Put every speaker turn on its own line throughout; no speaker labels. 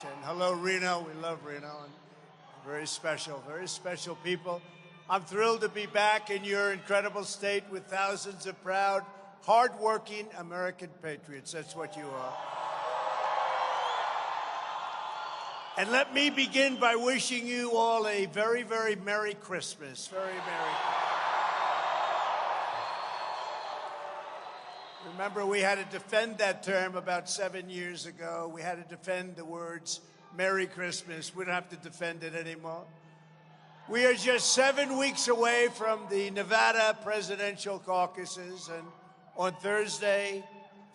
And hello, Reno. We love Reno. And very special people. I'm thrilled to be back in your incredible state with thousands of proud, hardworking American patriots. That's what you are. And let me begin by wishing you all a very, very Merry Christmas. Very Merry Christmas. Remember, we had to defend that term about 7 years ago. We had to defend the words Merry Christmas. We don't have to defend it anymore. We are just 7 weeks away from the Nevada presidential caucuses, and on Thursday,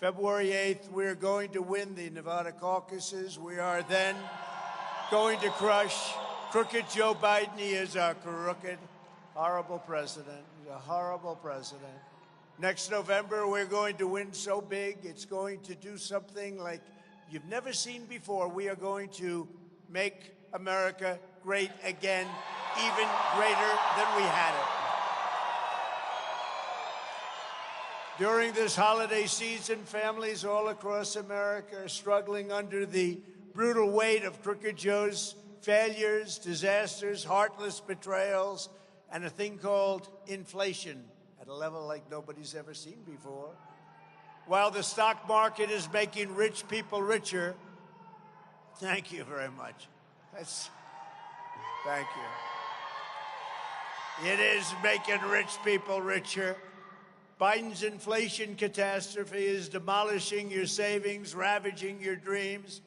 February 8th, we're going to win the Nevada caucuses. We are then going to crush crooked Joe Biden. He is our crooked, horrible president. He's a horrible president. Next November, we're going to win so big, it's going to do something like you've never seen before. We are going to make America great again, even greater than we had it. During this holiday season, families all across America are struggling under the brutal weight of Crooked Joe's failures, disasters, heartless betrayals, and a thing called inflation at a level like nobody's ever seen before. While the stock market is making rich people richer, thank you very much. Thank you. It is making rich people richer. Biden's inflation catastrophe is demolishing your savings, ravaging your dreams.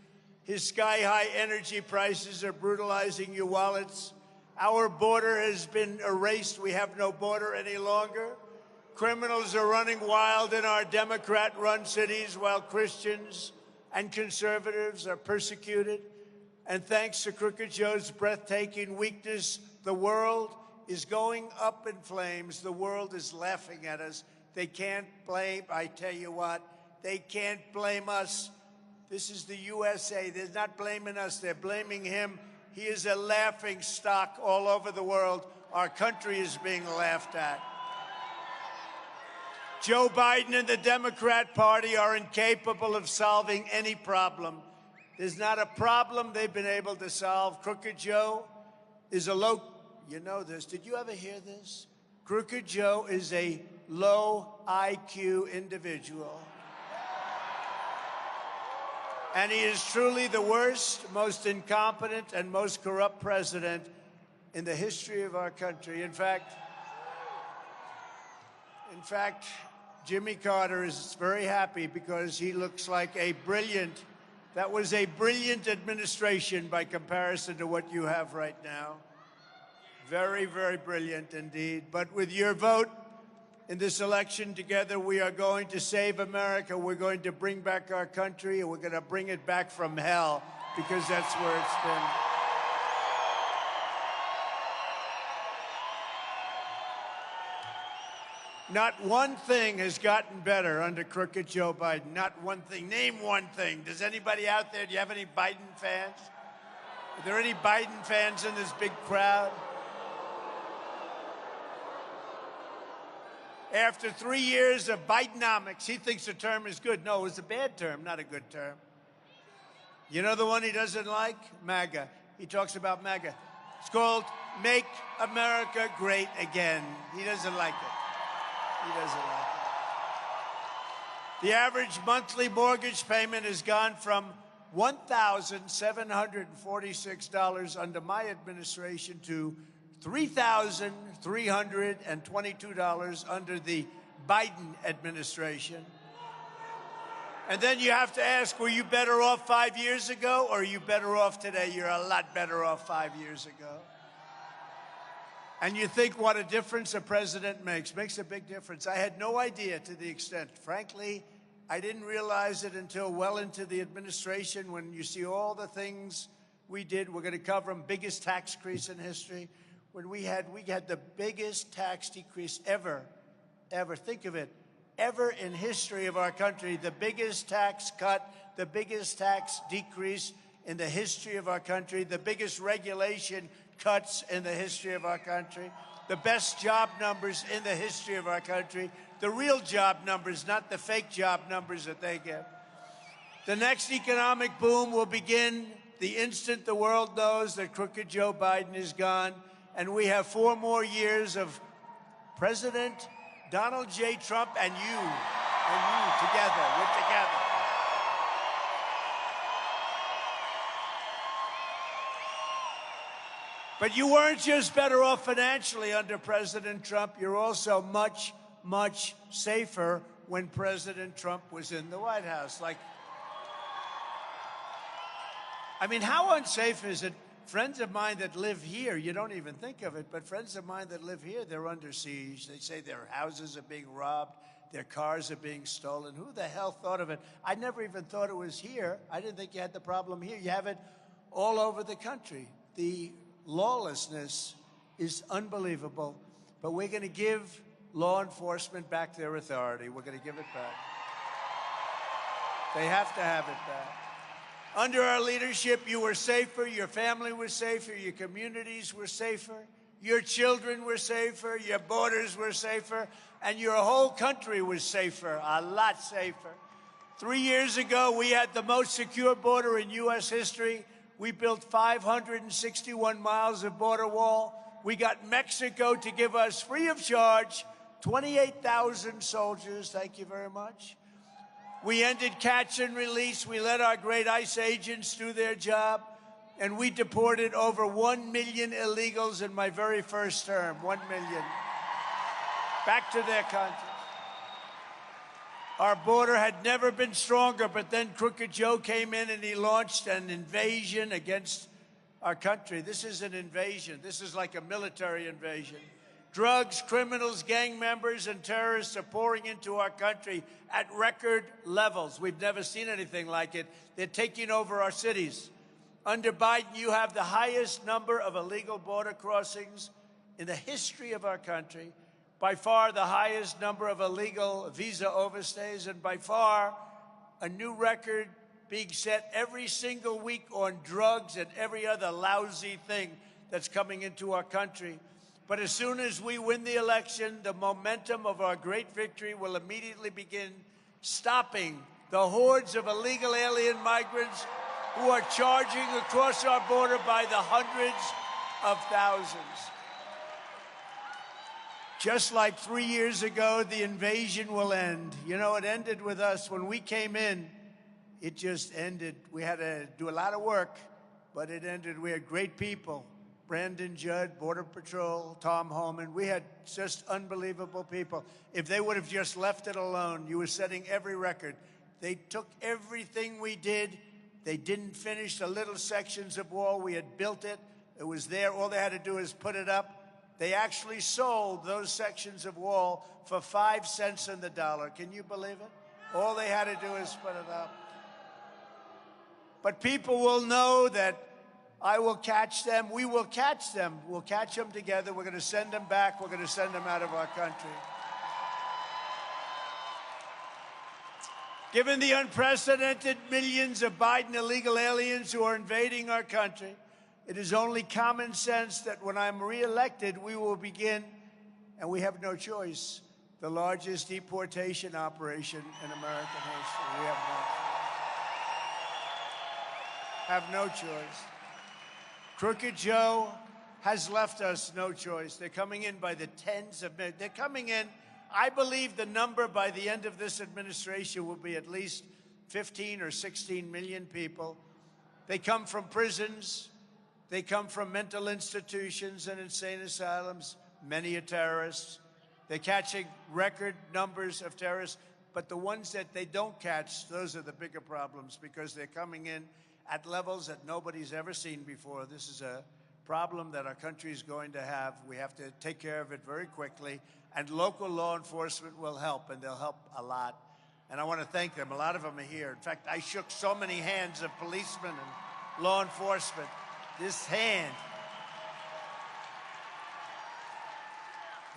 His sky-high energy prices are brutalizing your wallets. Our border has been erased. We have no border any longer. Criminals are running wild in our Democrat-run cities while Christians and conservatives are persecuted. And thanks to Crooked Joe's breathtaking weakness, the world is going up in flames. The world is laughing at us. They can't blame, I tell you what, they can't blame us. This is the USA. They're not blaming us. They're blaming him. He is a laughing stock all over the world. Our country is being laughed at. Joe Biden and the Democrat Party are incapable of solving any problem. There's not a problem they've been able to solve. Crooked Joe is you know this. Did you ever hear this? Crooked Joe is a low IQ individual. And he is truly the worst, most incompetent, and most corrupt president in the history of our country. In fact, Jimmy Carter is very happy because he looks like that was a brilliant administration by comparison to what you have right now. Very, very brilliant indeed. But with your vote in this election, together we are going to save America. We're going to bring back our country, and we're going to bring it back from hell, because that's where it's been. Not one thing has gotten better under Crooked Joe Biden. Not one thing. Name one thing. Does anybody out there, do you have any Biden fans? Are there any Biden fans in this big crowd? After 3 years of Bidenomics, he thinks the term is good. No, it was a bad term, not a good term. You know the one he doesn't like? MAGA. He talks about MAGA. It's called Make America Great Again. He doesn't like it. He doesn't like it. The average monthly mortgage payment has gone from $1,746 under my administration to $3,322 under the Biden administration. And then you have to ask, were you better off 5 years ago, or are you better off today? You're a lot better off 5 years ago. And you think what a difference a president makes. Makes a big difference. I had no idea to the extent. Frankly, I didn't realize it until well into the administration, when you see all the things we did. We're going to cover them. Biggest tax increase in history. When we had the biggest tax decrease ever. Think of it. Ever in history of our country, the biggest tax cut, the biggest tax decrease in the history of our country, the biggest regulation cuts in the history of our country, the best job numbers in the history of our country, the real job numbers, not the fake job numbers that they get. The next economic boom will begin the instant the world knows that crooked Joe Biden is gone, and we have 4 more years of President Donald J. Trump and you together. We're together. But you weren't just better off financially under President Trump. You're also much, much safer when President Trump was in the White House. I mean, how unsafe is it? Friends of mine that live here, you don't even think of it, but friends of mine that live here, they're under siege. They say their houses are being robbed, their cars are being stolen. Who the hell thought of it? I never even thought it was here. I didn't think you had the problem here. You have it all over the country. The lawlessness is unbelievable, but we're going to give law enforcement back their authority. We're going to give it back. They have to have it back. Under our leadership, you were safer, your family was safer, your communities were safer, your children were safer, your borders were safer, and your whole country was safer, a lot safer. 3 years ago, we had the most secure border in U.S. history. We built 561 miles of border wall. We got Mexico to give us, free of charge, 28,000 soldiers. Thank you very much. We ended catch and release. We let our great ICE agents do their job. And we deported over 1 million illegals in my very first term. 1 million. Back to their country. Our border had never been stronger, but then Crooked Joe came in and he launched an invasion against our country. This is an invasion. This is like a military invasion. Drugs, criminals, gang members, and terrorists are pouring into our country at record levels. We've never seen anything like it. They're taking over our cities. Under Biden, you have the highest number of illegal border crossings in the history of our country, by far the highest number of illegal visa overstays, and by far a new record being set every single week on drugs and every other lousy thing that's coming into our country. But as soon as we win the election, the momentum of our great victory will immediately begin stopping the hordes of illegal alien migrants who are charging across our border by the hundreds of thousands. Just like 3 years ago, the invasion will end. You know, it ended with us. When we came in, it just ended. We had to do a lot of work, but it ended. We had great people. Brandon Judd, Border Patrol, Tom Homan. We had just unbelievable people. If they would have just left it alone, you were setting every record. They took everything we did. They didn't finish the little sections of wall. We had built it. It was there. All they had to do is put it up. They actually sold those sections of wall for 5 cents on the dollar. Can you believe it? All they had to do is put it up. But people will know that I will catch them. We will catch them. We'll catch them together. We're going to send them back. We're going to send them out of our country. Given the unprecedented millions of Biden illegal aliens who are invading our country, it is only common sense that when I'm reelected, we will begin, and we have no choice, the largest deportation operation in American history. We have no choice. Crooked Joe has left us no choice. They're coming in by the tens of millions. They're coming in. I believe the number by the end of this administration will be at least 15 or 16 million people. They come from prisons. They come from mental institutions and insane asylums. Many are terrorists. They're catching record numbers of terrorists. But the ones that they don't catch, those are the bigger problems because they're coming in at levels that nobody's ever seen before. This is a problem that our country is going to have. We have to take care of it very quickly. And local law enforcement will help, and they'll help a lot. And I want to thank them. A lot of them are here. In fact, I shook so many hands of policemen and law enforcement. This hand.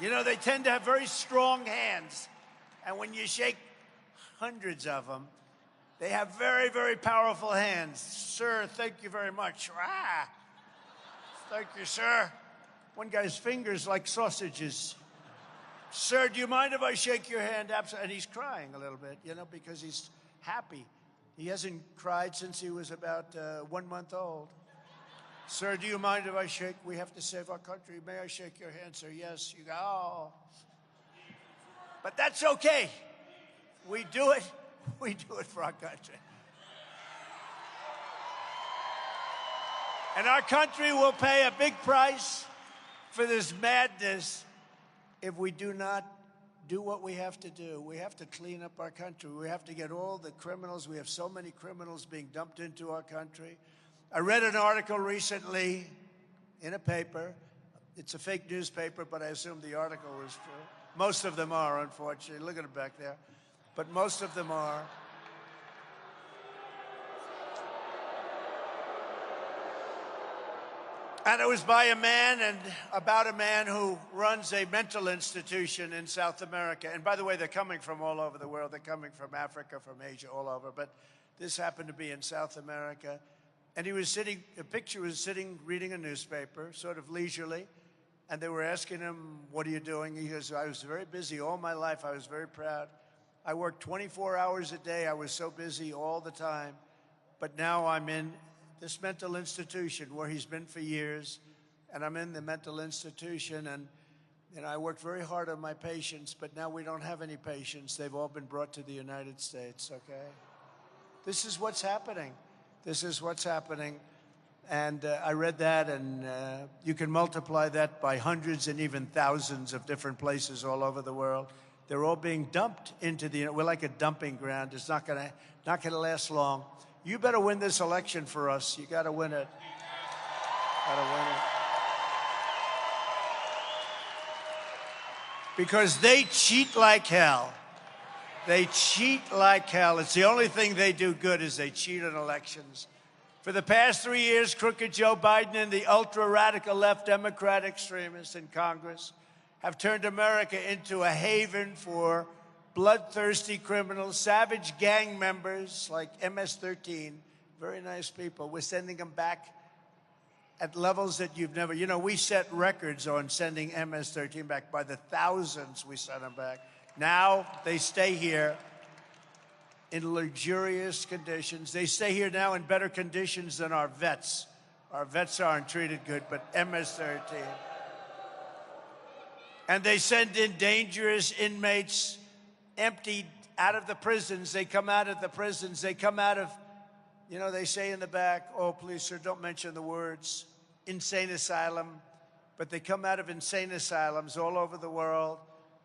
You know, they tend to have very strong hands. And when you shake hundreds of them, they have very, very powerful hands. Sir, thank you very much. Ah, thank you, sir. One guy's fingers like sausages. Sir, do you mind if I shake your hand? Absolutely. And he's crying a little bit, you know, because he's happy. He hasn't cried since he was about 1 month old. Sir, do you mind if I shake? We have to save our country. May I shake your hand, sir? Yes. You go, oh. But that's okay. We do it. We do it for our country. And our country will pay a big price for this madness if we do not do what we have to do. We have to clean up our country. We have to get all the criminals. We have so many criminals being dumped into our country. I read an article recently in a paper. It's a fake newspaper, but I assume the article was true. Most of them are, unfortunately. Look at it back there. But most of them are. And it was by a man and about a man who runs a mental institution in South America. And by the way, they're coming from all over the world. They're coming from Africa, from Asia, all over. But this happened to be in South America. And he was sitting, a picture was sitting, reading a newspaper, sort of leisurely. And they were asking him, what are you doing? He goes, I was very busy all my life. I was very proud. I worked 24 hours a day. I was so busy all the time. But now I'm in this mental institution where he's been for years, and I'm in the mental institution, and I worked very hard on my patients, but now we don't have any patients. They've all been brought to the United States, okay? This is what's happening. This is what's happening. And I read that, and you can multiply that by hundreds and even thousands of different places all over the world. They're all being dumped into the, we're like a dumping ground. It's not gonna last long. You better win this election for us. You got to win it. Got to win it. Because they cheat like hell. They cheat like hell. It's the only thing they do good is they cheat on elections. For the past 3 years, crooked Joe Biden and the ultra-radical left Democrat extremists in Congress have turned America into a haven for bloodthirsty criminals, savage gang members like MS-13, very nice people. We're sending them back at levels that you've never, you know, we set records on sending MS-13 back. By the thousands we sent them back. Now they stay here in luxurious conditions. They stay here now in better conditions than our vets. Our vets aren't treated good, but MS-13. And they send in dangerous inmates emptied out of the prisons. They come out of the prisons. They come out of, you know, they say in the back, oh, please, sir, don't mention the words, insane asylum. But they come out of insane asylums all over the world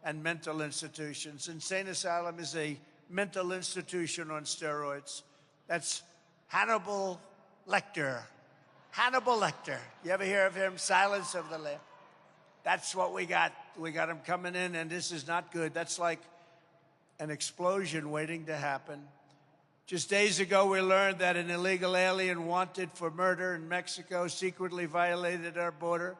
and mental institutions. Insane asylum is a mental institution on steroids. That's Hannibal Lecter. Hannibal Lecter. You ever hear of him? Silence of the Lambs. That's what we got. We got him coming in, and this is not good. That's like an explosion waiting to happen. Just days ago, we learned that an illegal alien wanted for murder in Mexico secretly violated our border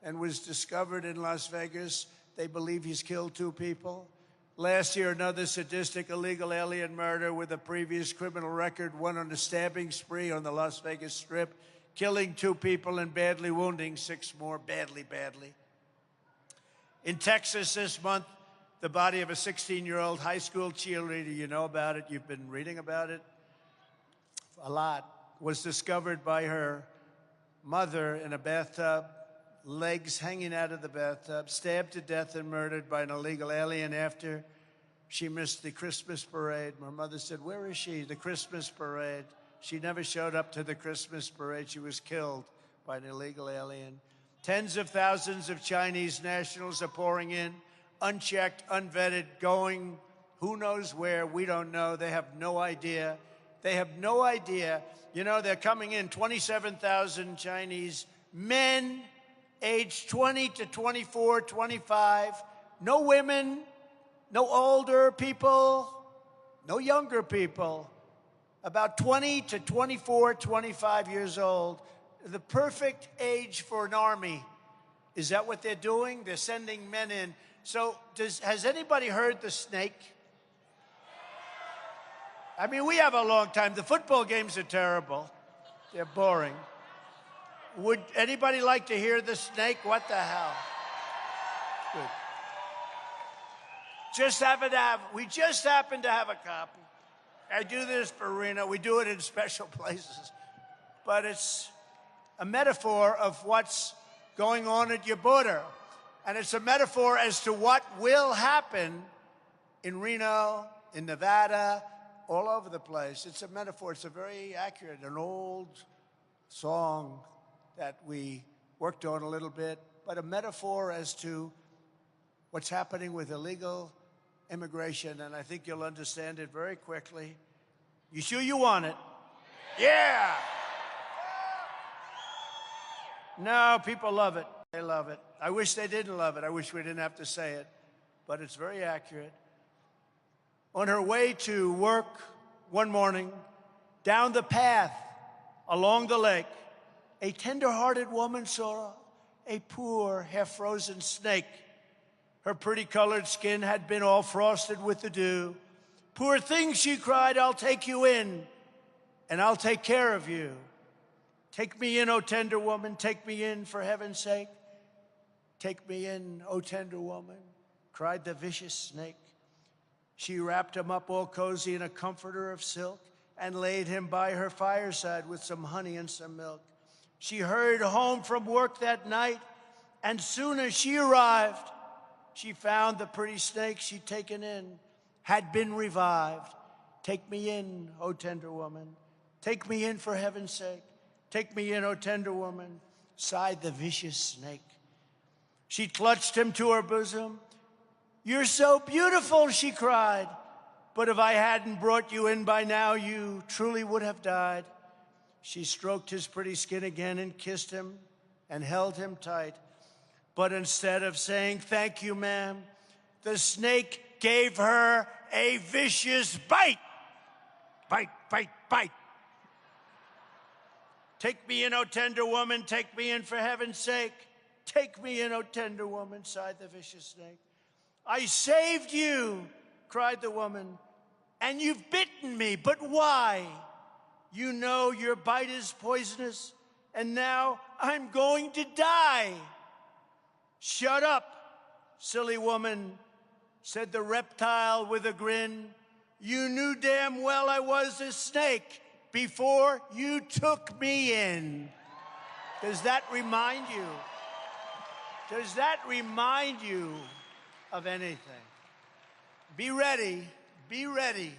and was discovered in Las Vegas. They believe he's killed 2 people. Last year, another sadistic illegal alien murder with a previous criminal record went on a stabbing spree on the Las Vegas Strip, killing 2 people and badly wounding 6 more, badly. In Texas this month, the body of a 16-year-old high school cheerleader, you know about it, you've been reading about it a lot, was discovered by her mother in a bathtub, legs hanging out of the bathtub, stabbed to death and murdered by an illegal alien after she missed the Christmas parade. My mother said, where is she? The Christmas parade. She never showed up to the Christmas parade. She was killed by an illegal alien. Tens of thousands of Chinese nationals are pouring in, unchecked, unvetted, going who knows where, we don't know. They have no idea. They have no idea. You know, they're coming in 27,000 Chinese men aged 20 to 24, 25. No women, no older people, no younger people. About 20 to 24, 25 years old. The perfect age for an army. Is that what they're doing? They're sending men in. So has anybody heard the snake? I mean, we have a long time. The football games are terrible. They're boring. Would anybody like to hear the snake? What the hell? Good. We just happen to have a copy. I do this for Reno. We do it in special places. But it's a metaphor of what's going on at your border. And it's a metaphor as to what will happen in Reno, in Nevada, all over the place. It's a metaphor. It's a very accurate, an old song that we worked on a little bit, but a metaphor as to what's happening with illegal immigration, and I think you'll understand it very quickly. You sure you want it? Yeah! No, people love it. They love it. I wish they didn't love it. I wish we didn't have to say it, but it's very accurate. On her way to work one morning, down the path along the lake, a tender-hearted woman saw a poor, half-frozen snake. Her pretty colored skin had been all frosted with the dew. "Poor thing," she cried, "I'll take you in, and I'll take care of you. Take me in, O tender woman, take me in, for heaven's sake. Take me in, O tender woman," cried the vicious snake. She wrapped him up all cozy in a comforter of silk and laid him by her fireside with some honey and some milk. She hurried home from work that night, and soon as she arrived, she found the pretty snake she'd taken in had been revived. "Take me in, O tender woman. Take me in, for heaven's sake. Take me in, O tender woman," sighed the vicious snake. She clutched him to her bosom. "You're so beautiful," she cried, "but if I hadn't brought you in by now, you truly would have died." She stroked his pretty skin again and kissed him and held him tight. But instead of saying, "Thank you, ma'am," the snake gave her a vicious bite. Bite, bite, bite. "Take me in, O tender woman, take me in, for heaven's sake. Take me in, O tender woman," sighed the vicious snake. "I saved you," cried the woman, "and you've bitten me, but why? You know your bite is poisonous, and now I'm going to die." "Shut up, silly woman," said the reptile with a grin. "You knew damn well I was a snake before you took me in." Does that remind you? Does that remind you of anything? Be ready,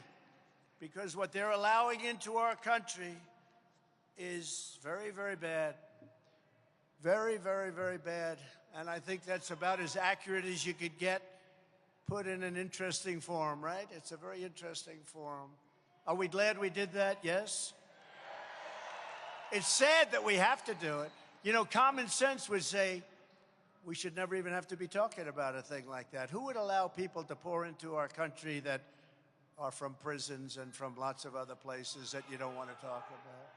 because what they're allowing into our country is very, very bad. Very, very, very bad. And I think that's about as accurate as you could get, put in an interesting form, right? It's a very interesting form. Are we glad we did that? Yes? It's sad that we have to do it. You know, common sense would say we should never even have to be talking about a thing like that. Who would allow people to pour into our country that are from prisons and from lots of other places that you don't want to talk about?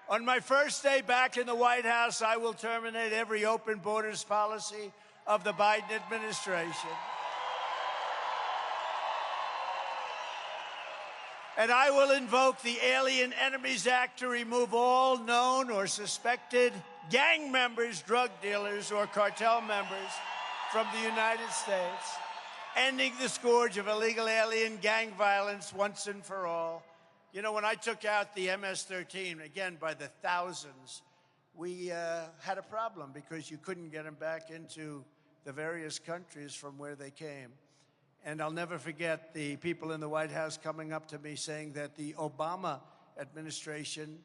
On my first day back in the White House, I will terminate every open borders policy of the Biden administration. And I will invoke the Alien Enemies Act to remove all known or suspected gang members, drug dealers, or cartel members from the United States, ending the scourge of illegal alien gang violence once and for all. You know, when I took out the MS-13, again, by the thousands, we had a problem because you couldn't get them back into the various countries from where they came. And I'll never forget the people in the White House coming up to me saying that the Obama administration,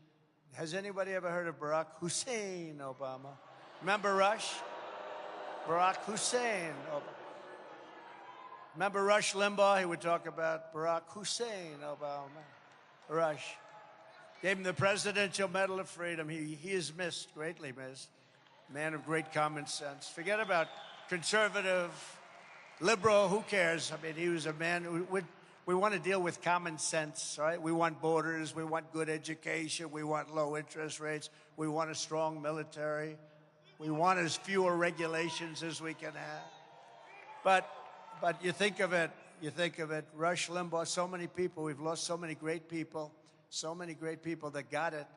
has anybody ever heard of Barack Hussein Obama? Remember Rush? Barack Hussein Obama. Remember Rush Limbaugh? He would talk about Barack Hussein Obama. Rush. Gave him the Presidential Medal of Freedom. He is missed, greatly missed. Man of great common sense. Forget about conservative, liberal, who cares? I mean, he was a man who we want to deal with common sense, right? We want borders, we want good education, we want low interest rates, we want a strong military, we want as fewer regulations as we can have. But you think of it, Rush Limbaugh, so many people, we've lost so many great people that got it,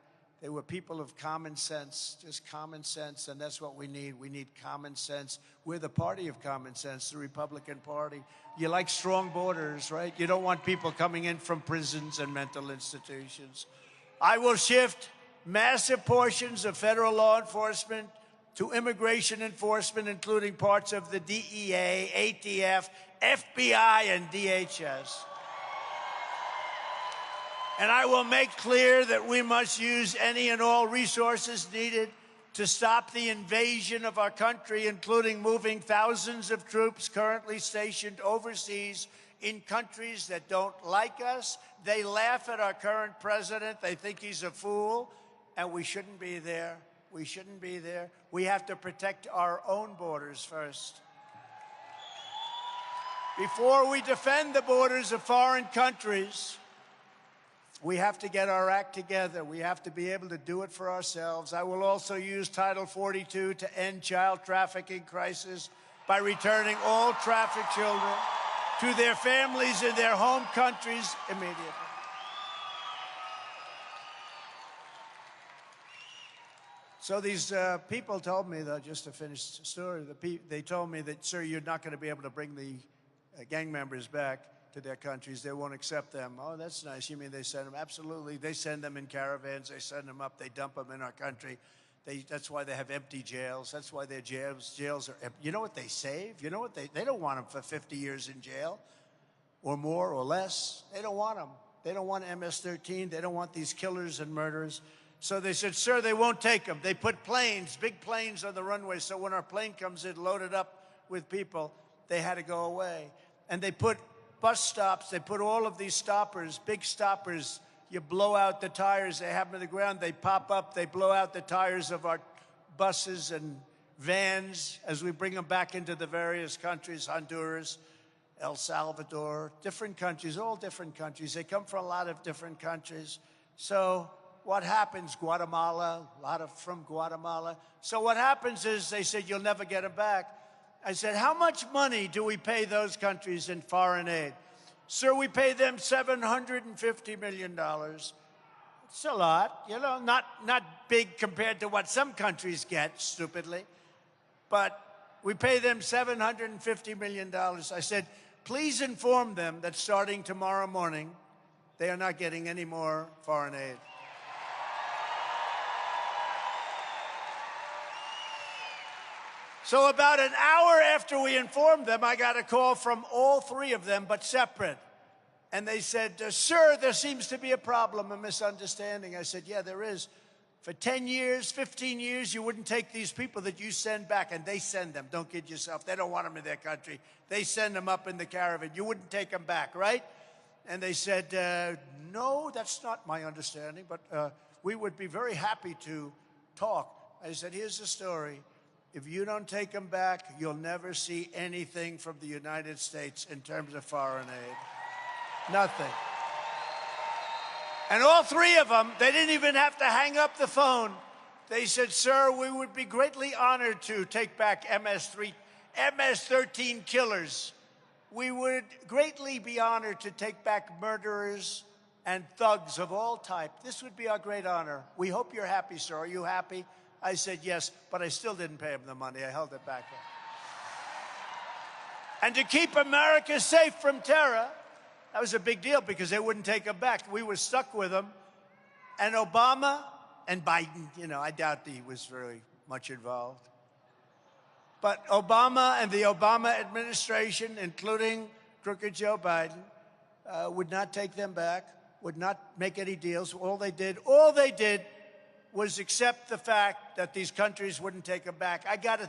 They were people of common sense, just common sense, and that's what we need. We need common sense. We're the party of common sense, the Republican Party. You like strong borders, right? You don't want people coming in from prisons and mental institutions. I will shift massive portions of federal law enforcement to immigration enforcement, including parts of the DEA, ATF, FBI, and DHS. And I will make clear that we must use any and all resources needed to stop the invasion of our country, including moving thousands of troops currently stationed overseas in countries that don't like us. They laugh at our current president. They think he's a fool, and we shouldn't be there. We shouldn't be there. We have to protect our own borders first. Before we defend the borders of foreign countries, we have to get our act together. We have to be able to do it for ourselves. I will also use Title 42 to end child trafficking crisis by returning all trafficked children to their families in their home countries immediately. So these people told me, though, just to finish the story, they told me that, sir, you're not going to be able to bring the gang members back to their countries. They won't accept them. Oh, that's nice. You mean they send them? Absolutely. They send them in caravans. They send them up. They dump them in our country. That's why they have empty jails. That's why their jails are empty. You know what they save? You know what they don't want them for 50 years in jail or more or less. They don't want them. They don't want MS-13. They don't want these killers and murderers. So they said, sir, they won't take them. They put planes, big planes on the runway. So when our plane comes in loaded up with people, they had to go away. And they put bus stops, they put all of these stoppers, big stoppers. You blow out the tires, they have them on the ground, they pop up, they blow out the tires of our buses and vans as we bring them back into the various countries, Honduras, El Salvador, different countries, all different countries. They come from a lot of different countries. So what happens? Guatemala, a lot of from Guatemala. So what happens is they said, you'll never get them back. I said, how much money do we pay those countries in foreign aid? Sir, we pay them $750 million. It's a lot, you know, not big compared to what some countries get, stupidly. But we pay them $750 million. I said, please inform them that starting tomorrow morning, they are not getting any more foreign aid. So about an hour after we informed them, I got a call from all three of them, but separate. And they said, sir, there seems to be a problem, a misunderstanding. I said, yeah, there is. For 10 years, 15 years, you wouldn't take these people that you send back, and they send them. Don't kid yourself. They don't want them in their country. They send them up in the caravan. You wouldn't take them back, right? And they said, no, that's not my understanding, but we would be very happy to talk. I said, here's the story. If you don't take them back, you'll never see anything from the United States in terms of foreign aid. Nothing. And all three of them, they didn't even have to hang up the phone. They said, sir, we would be greatly honored to take back MS-13 killers. We would greatly be honored to take back murderers and thugs of all type. This would be our great honor. We hope you're happy, sir. Are you happy? I said, yes, but I still didn't pay him the money. I held it back. And to keep America safe from terror, that was a big deal because they wouldn't take them back. We were stuck with them. And Obama and Biden, you know, I doubt he was very much involved. But Obama and the Obama administration, including crooked Joe Biden, would not take them back, would not make any deals. All they did was accept the fact that these countries wouldn't take them back. I got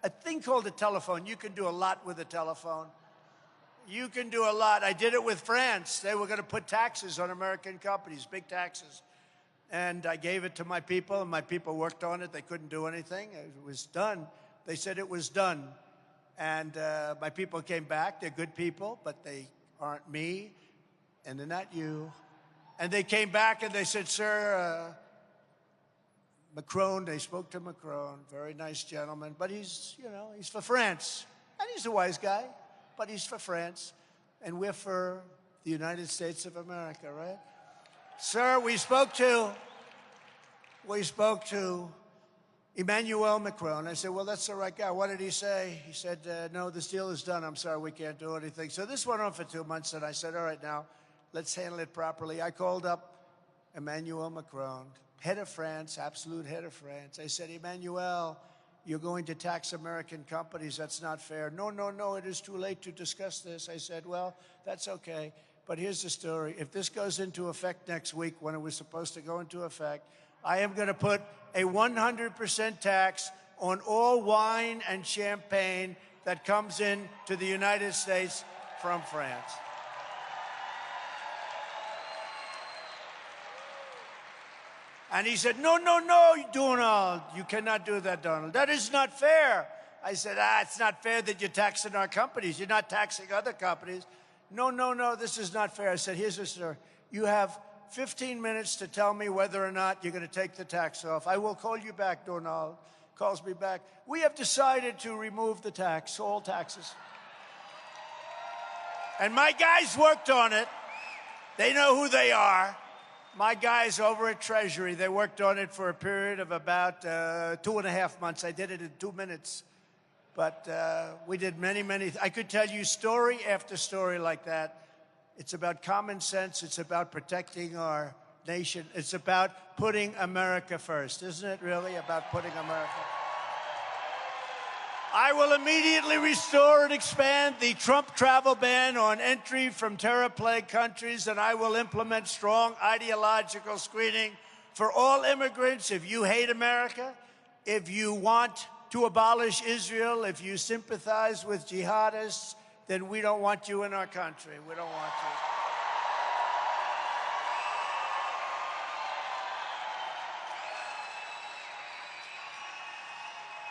a thing called a telephone. You can do a lot with a telephone. You can do a lot. I did it with France. They were going to put taxes on American companies, big taxes. And I gave it to my people, and my people worked on it. They couldn't do anything. It was done. They said it was done. And my people came back. They're good people, but they aren't me, and they're not you. And they came back, and they said, sir, Macron, they spoke to Macron, very nice gentleman, but he's, you know, he's for France. And he's a wise guy, but he's for France. And we're for the United States of America, right? Sir, we spoke to we spoke to Emmanuel Macron. I said, well, that's the right guy. What did he say? He said, no, this deal is done. I'm sorry, we can't do anything. So this went on for 2 months, and I said, all right, now, let's handle it properly. I called up Emmanuel Macron, head of France, absolute head of France. I said, Emmanuel, you're going to tax American companies. That's not fair. No, no, no, it is too late to discuss this. I said, well, that's okay. But here's the story. If this goes into effect next week, when it was supposed to go into effect, I am going to put a 100% tax on all wine and champagne that comes in to the United States from France. And he said, no, no, no, Donald, you cannot do that, Donald. That is not fair. I said, it's not fair that you're taxing our companies. You're not taxing other companies. No, no, no, this is not fair. I said, here's the story. You have 15 minutes to tell me whether or not you're going to take the tax off. I will call you back, Donald. Calls me back. We have decided to remove the tax, all taxes. And my guys worked on it. They know who they are. My guys over at Treasury, they worked on it for a period of about 2.5 months. I did it in 2 minutes. But we did many, I could tell you story after story like that. It's about common sense. It's about protecting our nation. It's about putting America first. Isn't it really about putting America? I will immediately restore and expand the Trump travel ban on entry from terror-plagued countries, and I will implement strong ideological screening for all immigrants. If you hate America, if you want to abolish Israel, if you sympathize with jihadists, then we don't want you in our country. We don't want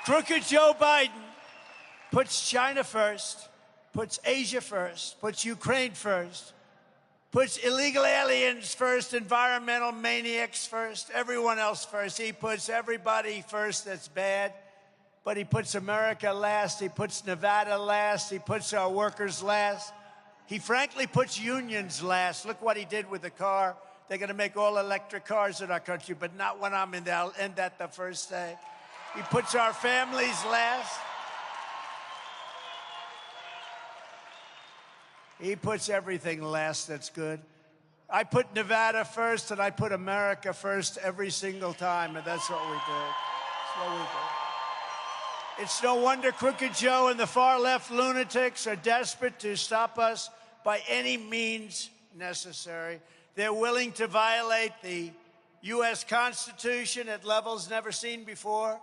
you. Crooked Joe Biden puts China first, puts Asia first, puts Ukraine first, puts illegal aliens first, environmental maniacs first, everyone else first. He puts everybody first that's bad, but he puts America last. He puts Nevada last. He puts our workers last. He frankly puts unions last. Look what he did with the car. They're going to make all electric cars in our country, but not when I'm in there. I'll end that the first day. He puts our families last. He puts everything last that's good. I put Nevada first, and I put America first every single time, and that's what we do. That's what we do. It's no wonder Crooked Joe and the far-left lunatics are desperate to stop us by any means necessary. They're willing to violate the U.S. Constitution at levels never seen before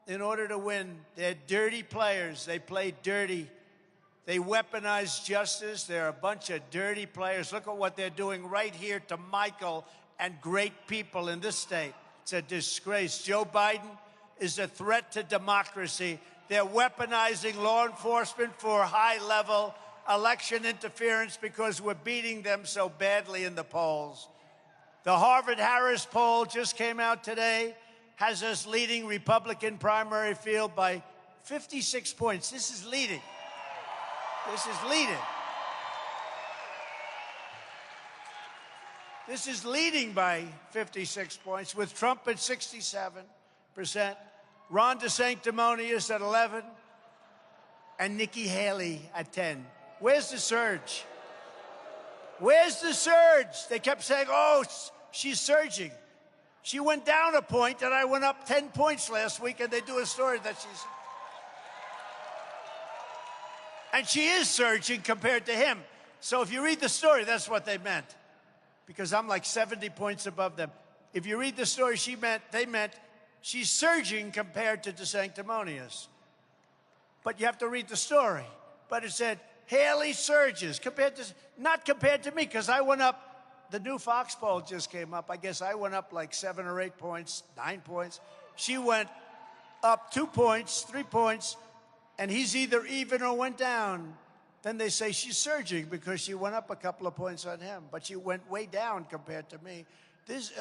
in order to win. They're dirty players. They play dirty. They weaponize justice. They're a bunch of dirty players. Look at what they're doing right here to Michael and great people in this state. It's a disgrace. Joe Biden is a threat to democracy. They're weaponizing law enforcement for high-level election interference because we're beating them so badly in the polls. The Harvard-Harris poll just came out today, has us leading Republican primary field by 56 points. This is leading. This is leading. This is leading by 56 points, with Trump at 67%, Ron DeSanctimonious at 11%, and Nikki Haley at 10%. Where's the surge? Where's the surge? They kept saying, oh, she's surging. She went down a point, and I went up 10 points last week, and they do a story that she's... And she is surging compared to him. So if you read the story, that's what they meant. Because I'm like 70 points above them. If you read the story, they meant she's surging compared to DeSanctimonious. But you have to read the story. But it said, Haley surges, not compared to me, because I went up, the new Fox poll just came up. I guess I went up like 7 or 8 points, 9 points. She went up 2 points, 3 points, and he's either even or went down. Then they say she's surging because she went up a couple of points on him, but she went way down compared to me.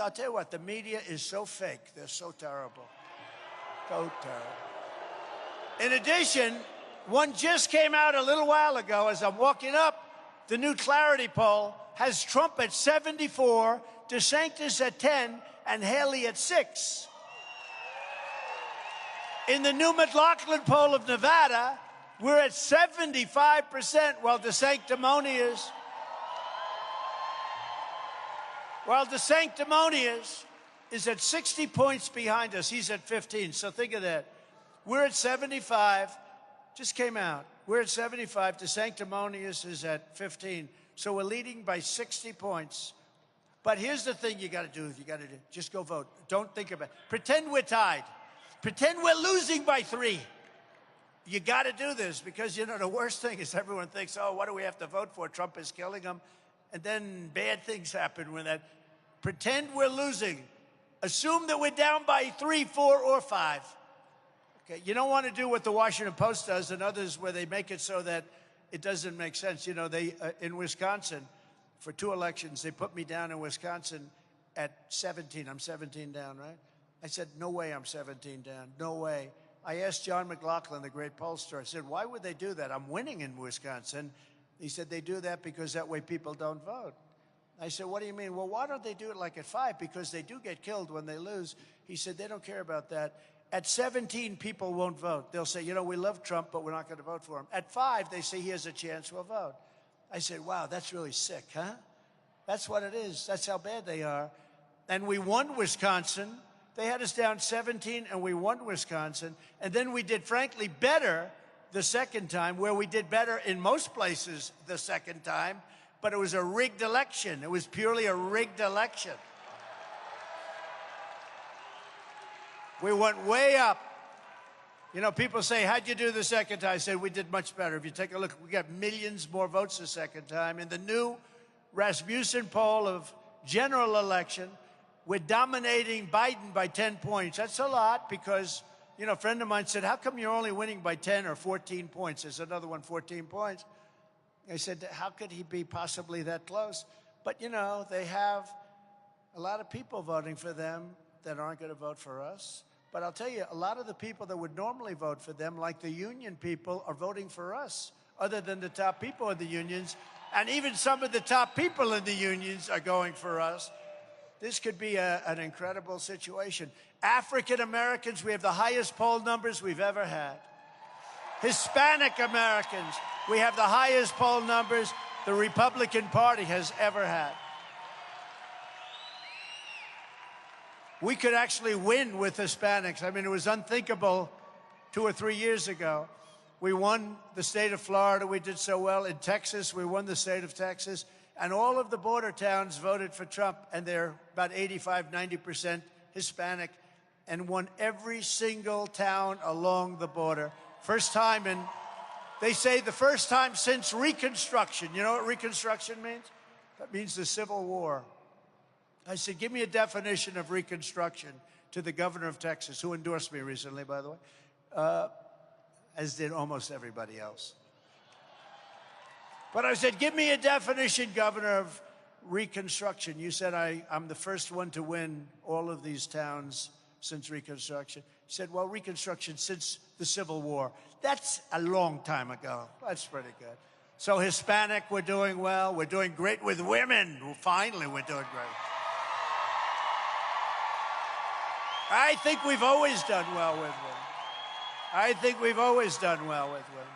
I'll tell you what, the media is so fake. They're so terrible. So terrible. In addition, one just came out a little while ago as I'm walking up. The new Clarity poll has Trump at 74, DeSantis at 10, and Haley at 6. In the new McLaughlin poll of Nevada, we're at 75%, while DeSanctimonious is at 60 points behind us. He's at 15, so think of that. We're at 75, just came out. We're at 75, DeSanctimonious is at 15. So we're leading by 60 points. But here's the thing you got to do. Just go vote. Don't think about it. Pretend we're tied. Pretend we're losing by 3. You got to do this because, you know, the worst thing is everyone thinks, oh, what do we have to vote for? Trump is killing them. And then bad things happen when that. Pretend we're losing. Assume that we're down by 3, 4, or 5. Okay, you don't want to do what the Washington Post does and others where they make it so that it doesn't make sense. You know, they in Wisconsin, for 2 elections, they put me down in Wisconsin at 17. I'm 17 down, right? I said, no way I'm 17 down. No way. I asked John McLaughlin, the great pollster, I said, why would they do that? I'm winning in Wisconsin. He said, they do that because that way people don't vote. I said, what do you mean? Well, why don't they do it like at 5? Because they do get killed when they lose. He said, they don't care about that. At 17, people won't vote. They'll say, you know, we love Trump, but we're not going to vote for him. At 5, they say he has a chance, we'll vote. I said, wow, that's really sick, huh? That's what it is. That's how bad they are. And we won Wisconsin. They had us down 17, and we won Wisconsin. And then we did, frankly, better the second time, where we did better in most places the second time, but it was a rigged election. It was purely a rigged election. We went way up. You know, people say, how'd you do the second time? I said, we did much better. If you take a look, we got millions more votes the second time. In the new Rasmussen poll of general election, we're dominating Biden by 10 points. That's a lot because, you know, a friend of mine said, how come you're only winning by 10 or 14 points? There's another one, 14 points. I said, how could he be possibly that close? But, you know, they have a lot of people voting for them that aren't going to vote for us. But I'll tell you, a lot of the people that would normally vote for them, like the union people, are voting for us, other than the top people in the unions. And even some of the top people in the unions are going for us. This could be an incredible situation. African Americans, we have the highest poll numbers we've ever had. Hispanic Americans, we have the highest poll numbers the Republican Party has ever had. We could actually win with Hispanics. I mean, it was unthinkable 2 or 3 years ago. We won the state of Florida. We did so well. In Texas, we won the state of Texas. And all of the border towns voted for Trump, and they're about 85, 90% Hispanic, and won every single town along the border. First time in, they say the first time since Reconstruction. You know what Reconstruction means? That means the Civil War. I said, give me a definition of Reconstruction to the governor of Texas, who endorsed me recently, by the way, as did almost everybody else. But I said, give me a definition, Governor, of Reconstruction. You said I'm the first one to win all of these towns since Reconstruction. He said, well, Reconstruction since the Civil War. That's a long time ago. That's pretty good. So Hispanic, we're doing well. We're doing great with women. Well, finally, we're doing great. I think we've always done well with women. I think we've always done well with women.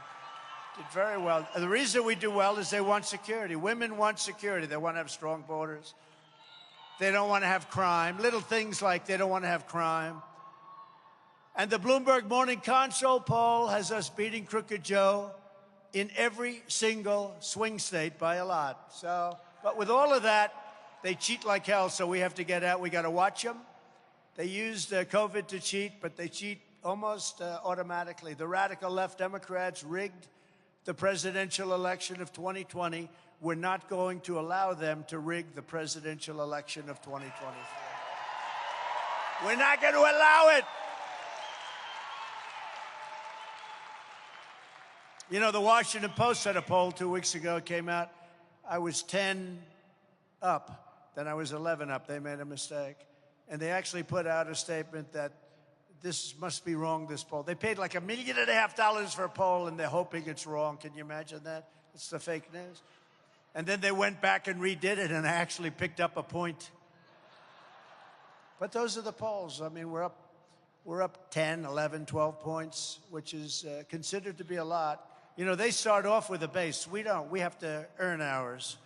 Did very well. And the reason we do well is they want security. Women want security. They want to have strong borders. They don't want to have crime. Little things like they don't want to have crime. And the Bloomberg Morning Console poll has us beating Crooked Joe in every single swing state by a lot. So, but with all of that, they cheat like hell, so we have to get out. We got to watch them. They used COVID to cheat, but they cheat almost automatically. The radical left Democrats rigged the presidential election of 2020. We're not going to allow them to rig the presidential election of 2024. We're not going to allow it. You know, the Washington Post had a poll 2 weeks ago. It came out. I was 10 up. Then I was 11 up. They made a mistake. And they actually put out a statement that this must be wrong, this poll. They paid like $1.5 million for a poll, and they're hoping it's wrong. Can you imagine that? It's the fake news. And then they went back and redid it, and I actually picked up a point. But those are the polls. I mean, we're up 10, 11, 12 points, which is considered to be a lot. You know, they start off with a base. We don't. We have to earn ours.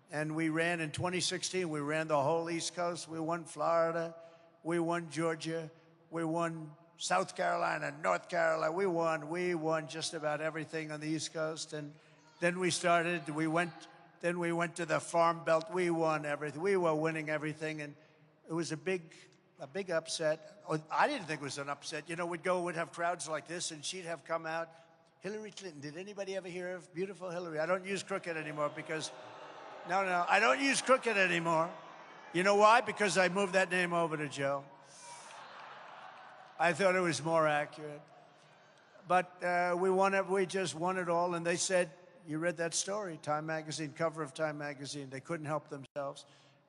And we ran in 2016, we ran the whole East Coast. We won Florida. We won Georgia. We won South Carolina, North Carolina. We won just about everything on the East Coast. And then we went to the Farm Belt. We won everything. We were winning everything. And it was a big upset. I didn't think it was an upset. You know, we'd have crowds like this, and she'd have come out. Hillary Clinton. Did anybody ever hear of beautiful Hillary? I don't use crooked anymore because, no, I don't use crooked anymore. You know why? Because I moved that name over to Joe. I thought it was more accurate. But we just won it all. And they said, you read that story, Time Magazine, cover of Time Magazine. They couldn't help themselves.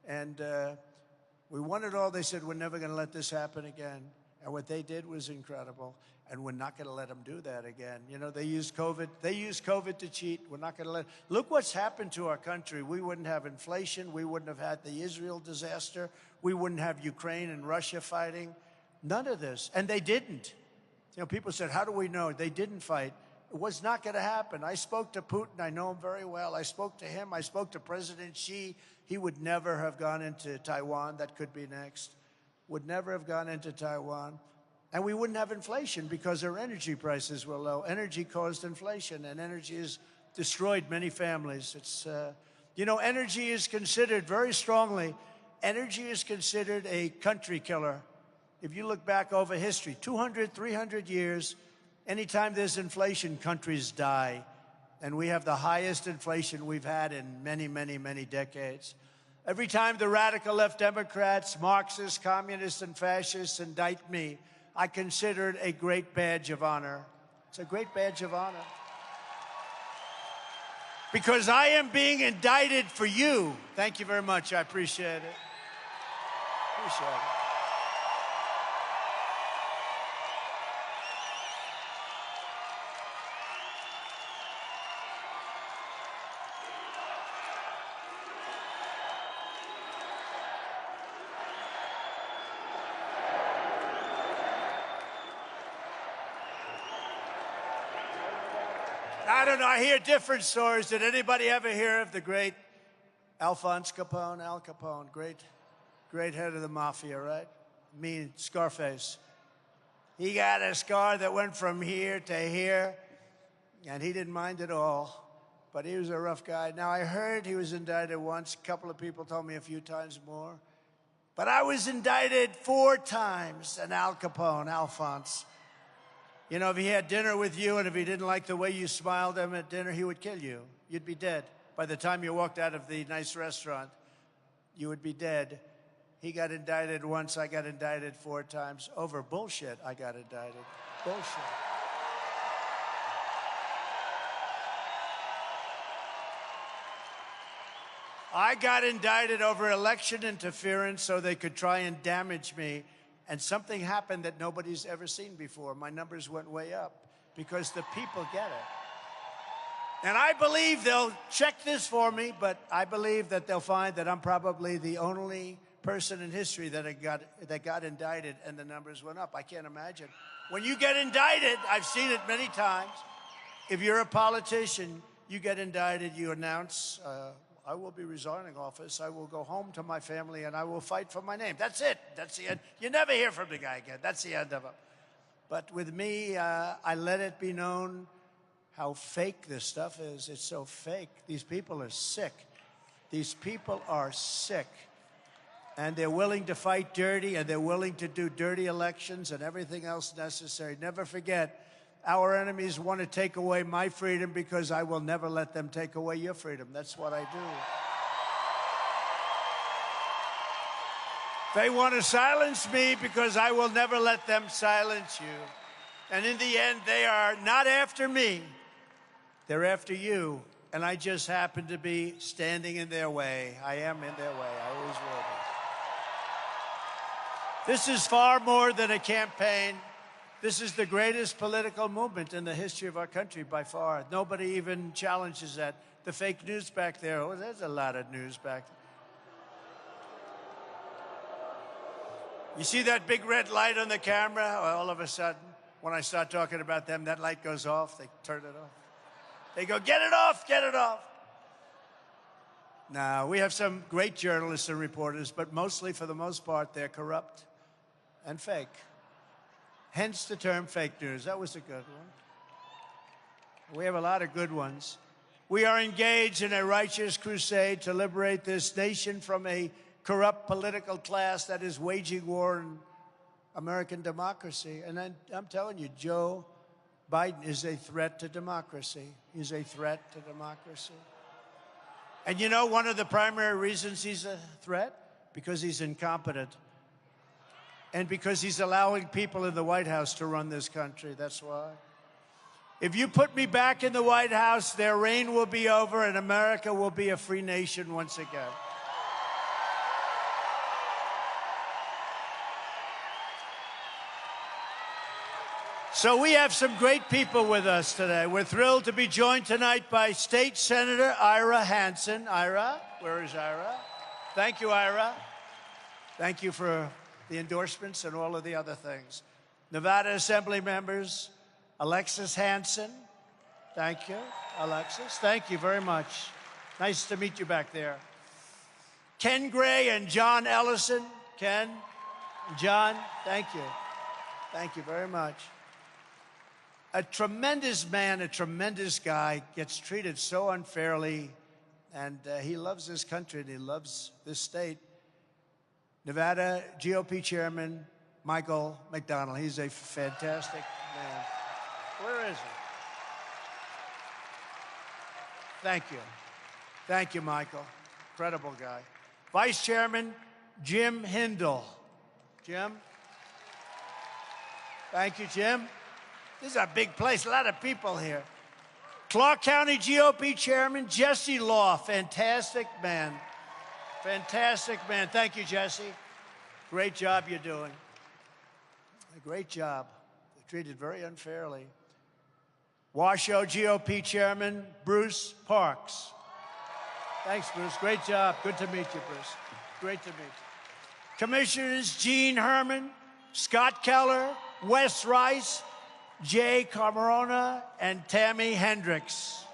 And we won it all. They said, we're never going to let this happen again. And what they did was incredible. And we're not going to let them do that again. You know, they used COVID. They used COVID to cheat. We're not going to let. Look what's happened to our country. We wouldn't have inflation. We wouldn't have had the Israel disaster. We wouldn't have Ukraine and Russia fighting. None of this. And they didn't. You know, people said, how do we know? They didn't fight. It was not going to happen. I spoke to Putin. I know him very well. I spoke to him. I spoke to President Xi. He would never have gone into Taiwan. That could be next. Would never have gone into Taiwan. And we wouldn't have inflation because our energy prices were low. Energy caused inflation, and energy has destroyed many families. It's, you know, energy is considered very strongly. Energy is considered a country killer. If you look back over history, 200, 300 years, anytime there's inflation, countries die. And we have the highest inflation we've had in many, many, many decades. Every time the radical left Democrats, Marxists, communists, and fascists indict me, I consider it a great badge of honor. It's a great badge of honor. Because I am being indicted for you. Thank you very much. I appreciate it. Appreciate it. I don't know. I hear different stories. Did anybody ever hear of the great Alphonse Capone? Al Capone, great head of the mafia, right? Mean Scarface. He got a scar that went from here to here, and he didn't mind at all. But he was a rough guy. Now, I heard he was indicted once. A couple of people told me a few times more. But I was indicted 4 times, and Al Capone, Alphonse. You know, if he had dinner with you and if he didn't like the way you smiled at him at dinner, he would kill you. You'd be dead. By the time you walked out of the nice restaurant, you would be dead. He got indicted once. I got indicted 4 times. Over bullshit, I got indicted. Bullshit. I got indicted over election interference so they could try and damage me. And something happened that nobody's ever seen before. My numbers went way up because the people get it. And I believe they'll check this for me, but I believe that they'll find that I'm probably the only person in history that got indicted and the numbers went up. I can't imagine. When you get indicted, I've seen it many times. If you're a politician, you get indicted, you announce, I will be resigning office. I will go home to my family, and I will fight for my name. That's it. That's the end. You never hear from the guy again. That's the end of it. But with me, I let it be known how fake this stuff is. It's so fake. These people are sick. These people are sick. And they're willing to fight dirty, and they're willing to do dirty elections and everything else necessary. Never forget, our enemies want to take away my freedom because I will never let them take away your freedom. That's what I do. They want to silence me because I will never let them silence you. And in the end, they are not after me. They're after you. And I just happen to be standing in their way. I am in their way. I always will be. This is far more than a campaign. This is the greatest political movement in the history of our country by far. Nobody even challenges that. The fake news back there, oh, there's a lot of news back there. You see that big red light on the camera? All of a sudden, when I start talking about them, that light goes off. They turn it off. They go, get it off, get it off. Now, we have some great journalists and reporters, but mostly, for the most part, they're corrupt and fake. Hence the term fake news. That was a good one. We have a lot of good ones. We are engaged in a righteous crusade to liberate this nation from a corrupt political class that is waging war on American democracy. And I'm telling you, Joe Biden is a threat to democracy. He's a threat to democracy. And you know one of the primary reasons he's a threat? Because he's incompetent. And because he's allowing people in the White House to run this country. That's why. If you put me back in the White House, their reign will be over and America will be a free nation once again. So we have some great people with us today. We're thrilled to be joined tonight by State Senator Ira Hansen. Ira, where is Ira? Thank you, Ira. Thank you for the endorsements and all of the other things. Nevada Assembly members, Alexis Hansen. Thank you, Alexis. Thank you very much. Nice to meet you back there. Ken Gray and John Ellison. Ken, John, thank you. Thank you very much. A tremendous man, a tremendous guy, gets treated so unfairly, and he loves this country and he loves this state. Nevada GOP Chairman Michael McDonald. He's a fantastic man. Where is he? Thank you. Thank you, Michael. Incredible guy. Vice Chairman Jim Hindle. Jim? Thank you, Jim. This is a big place, a lot of people here. Clark County GOP Chairman Jesse Law, fantastic man. Fantastic man. Thank you, Jesse. Great job you're doing. A great job. They're treated very unfairly. Washoe GOP Chairman Bruce Parks. Thanks, Bruce. Great job. Good to meet you, Bruce. Great to meet you. Commissioners Gene Herman, Scott Keller, Wes Rice, Jay Camarona, and Tammy Hendricks.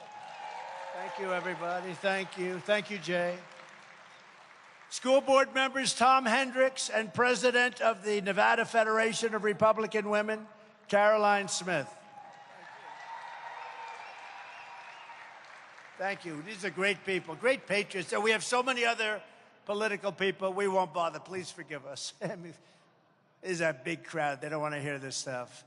Thank you, everybody. Thank you. Thank you, Jay. School board members Tom Hendricks and President of the Nevada Federation of Republican Women, Caroline Smith. Thank you. These are great people, great patriots. And we have so many other political people. We won't bother. Please forgive us. I mean, this is a big crowd. They don't want to hear this stuff.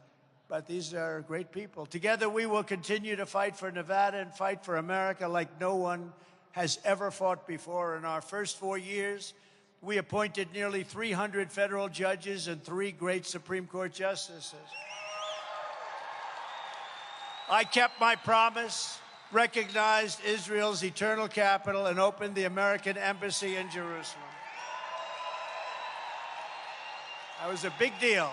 But these are great people. Together, we will continue to fight for Nevada and fight for America like no one has ever fought before. In our first 4 years, we appointed nearly 300 federal judges and 3 great Supreme Court justices. I kept my promise, recognized Israel's eternal capital, and opened the American embassy in Jerusalem. That was a big deal.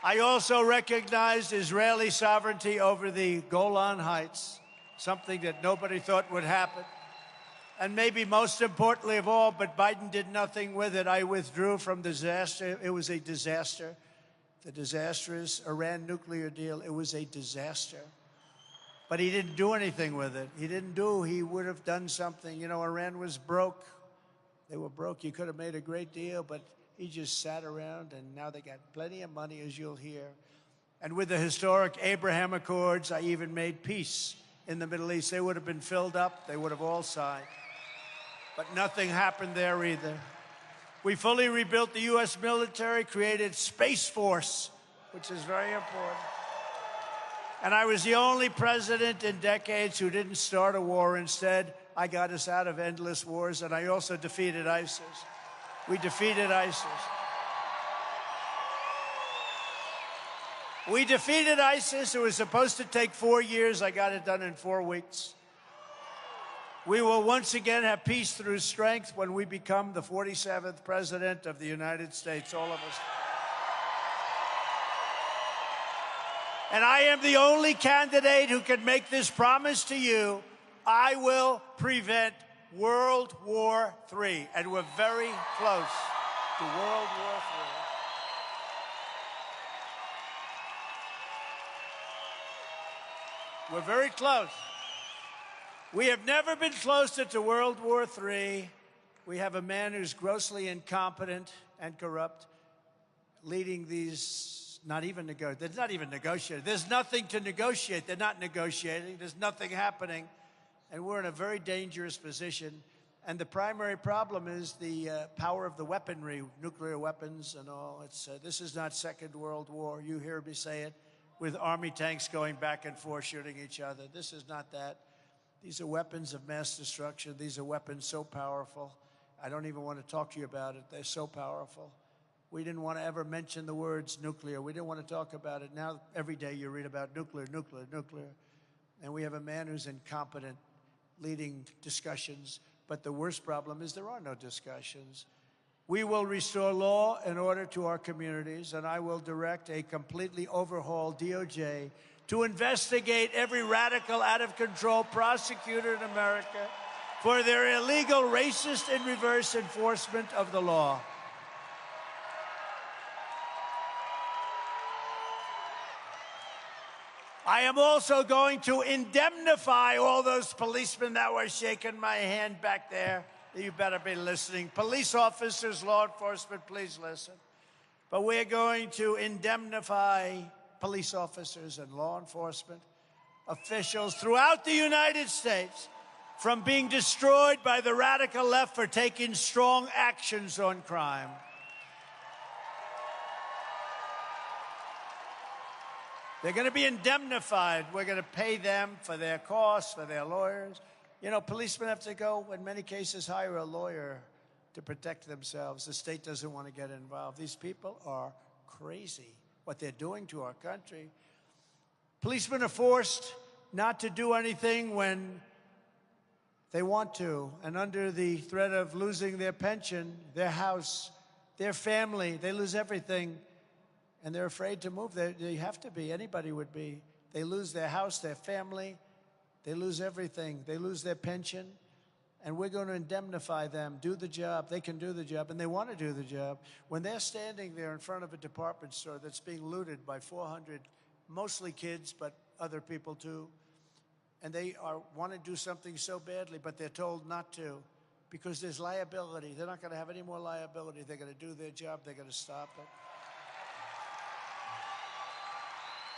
I also recognized Israeli sovereignty over the Golan Heights, something that nobody thought would happen. And maybe most importantly of all, but Biden did nothing with it, I withdrew from disaster. It was a disaster. The disastrous Iran nuclear deal, it was a disaster. But he didn't do anything with it. He would have done something. You know, Iran was broke. They were broke. You could have made a great deal, but he just sat around, and now they got plenty of money, as you'll hear. And with the historic Abraham Accords, I even made peace in the Middle East. They would have been filled up. They would have all signed. But nothing happened there either. We fully rebuilt the U.S. military, created Space Force, which is very important. And I was the only president in decades who didn't start a war. Instead, I got us out of endless wars, and I also defeated ISIS. We defeated ISIS. We defeated ISIS. It was supposed to take 4 years. I got it done in 4 weeks. We will once again have peace through strength when we become the 47th president of the United States, all of us. And I am the only candidate who can make this promise to you. I will prevent World War III, and we're very close to World War III. We're very close. We have never been closer to World War III. We have a man who's grossly incompetent and corrupt, leading these, not even negotiating. There's nothing to negotiate. They're not negotiating. There's nothing happening. And we're in a very dangerous position. And the primary problem is the power of the weaponry, nuclear weapons and all. This is not Second World War. You hear me say it, with army tanks going back and forth shooting each other. This is not that. These are weapons of mass destruction. These are weapons so powerful. I don't even want to talk to you about it. They're so powerful. We didn't want to ever mention the words nuclear. We didn't want to talk about it. Now, every day you read about nuclear, nuclear, nuclear. And we have a man who's incompetent leading discussions. But the worst problem is there are no discussions. We will restore law and order to our communities, and I will direct a completely overhauled DOJ to investigate every radical, out-of-control prosecutor in America for their illegal, racist, and reverse enforcement of the law. I am also going to indemnify all those policemen that were shaking my hand back there. You better be listening. Police officers, law enforcement, please listen. But we're going to indemnify police officers and law enforcement officials throughout the United States from being destroyed by the radical left for taking strong actions on crime. They're going to be indemnified. We're going to pay them for their costs, for their lawyers. You know, policemen have to go, in many cases, hire a lawyer to protect themselves. The state doesn't want to get involved. These people are crazy, what they're doing to our country. Policemen are forced not to do anything when they want to, and under the threat of losing their pension, their house, their family, they lose everything. And they're afraid to move. They have to be. Anybody would be. They lose their house, their family. They lose everything. They lose their pension. And we're going to indemnify them, do the job. They can do the job, and they want to do the job. When they're standing there in front of a department store that's being looted by 400, mostly kids, but other people too, and they want to do something so badly, but they're told not to because there's liability. They're not going to have any more liability. They're going to do their job. They're going to stop it.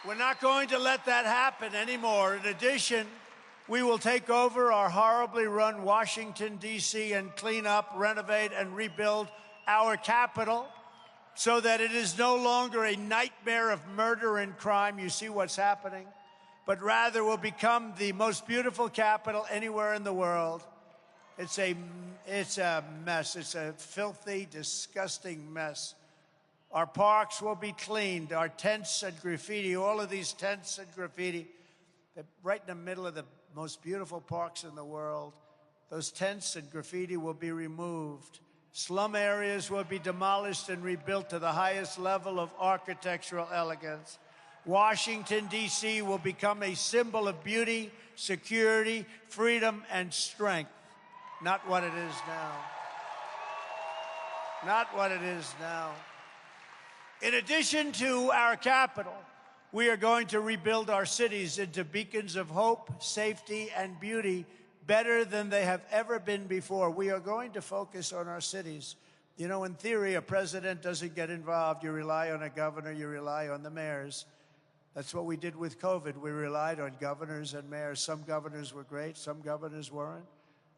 We're not going to let that happen anymore. In addition, we will take over our horribly run Washington, D.C. and clean up, renovate, and rebuild our capital so that it is no longer a nightmare of murder and crime. You see what's happening. But rather will become the most beautiful capital anywhere in the world. It's a mess. It's a filthy, disgusting mess. Our parks will be cleaned. Our tents and graffiti, all of these tents and graffiti, they're right in the middle of the most beautiful parks in the world. Those tents and graffiti will be removed. Slum areas will be demolished and rebuilt to the highest level of architectural elegance. Washington, D.C. will become a symbol of beauty, security, freedom, and strength. Not what it is now. Not what it is now. In addition to our capital, we are going to rebuild our cities into beacons of hope, safety, and beauty better than they have ever been before. We are going to focus on our cities. You know, in theory, a president doesn't get involved. You rely on a governor. You rely on the mayors. That's what we did with COVID. We relied on governors and mayors. Some governors were great. Some governors weren't.